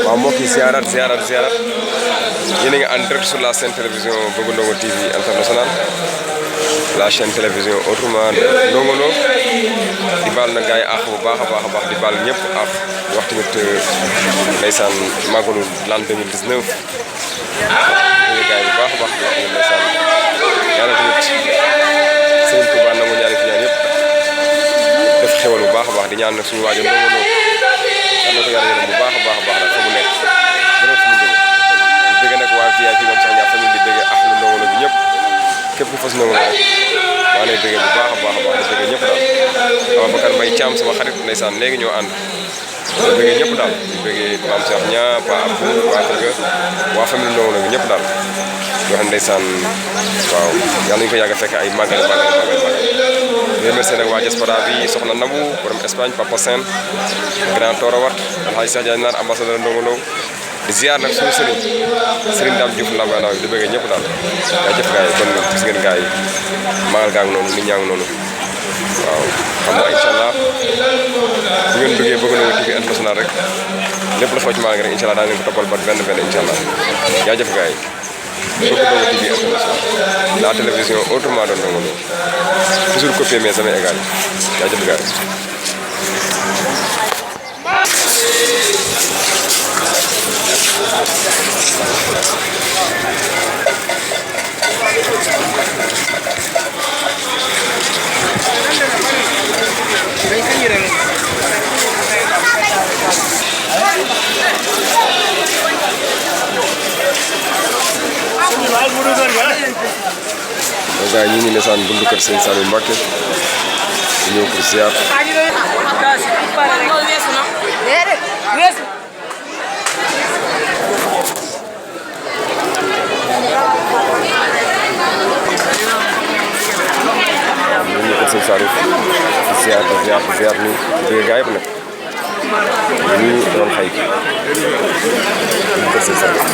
waaw mbokk yi ziarat yéen a ngi en direct sur la chaîne télévision Bëgg Ndongo TV international, la chaîne télévision autrement de Ndongo Lo. di baal na gars yi àq bu baax a baax di baal ñëpp àq wax tamit ndeysaan màggalu l'an 2019 ñu gars yi bu baax a baax di wax tamit ndeysaan yàlla tamit Sëriñ Tuubaa nangu ñaari fi ñaan yëpp def xewal bu baax a baax di ñaan nag suñu waajur Ndongo Lo yàlla ko yàlla yërëm bu baax a baax nag fa mu nekk gërëm fu mu jóge di bëgg nag waa VIP moom sax ñaa famille di bëgg ak lu Ndongo Lo bi ñëpp képp ku fas Ndongo Lo maa lay bëgg bu baax a baax di bëgg ñëpp daal Ababacar Mbaye Thiam sama xarit ndeysaan léegi ñoo ànd di bëgg ñëpp daal di bëgg Mame Cheikh Ñaa Pa Abdou waa kër ga waa famille Ndongo Lo bi ñëpp daal yoo xam ndeysaan waaw yàlla ñu ko yàgg a fekk ay màggal di remercier nag waa diaspora bi soxna Nabou borom Espagne Papa Sène grand Torawat Alhaji Cheikh Diagne Nar ambassadeur Ndongo Lo di ziar nag suñu sëriñ Dame Diouf Lambaye Ndaw di bëgg ñëpp daal jaajëf gars yi kon gis ngeen gars yi magal gaa ngi noonu nit ñaa ngi noonu waaw xam nga incha allah bu ngeen bëggee Bëgg Ndongo TV international rek lépp la xew ci magal rek incha allah daa ngeen ko toppal ba benn incha allah jaajëf gars yi Bëgg Ndongo TV international, la télévision autrement de Ndongo Lo, toujours copier mais jamais égal jaajëf gars yi. gars yi ñu ngi nesaan buntu kër Sëñ Saliou Mbacké di ñëw pour ziar. ñu ngi kër Sëñ Saliou di ziar nii di bëgg gars yëpp nag ñu doon xëy buntu kër Sëñ Saliou.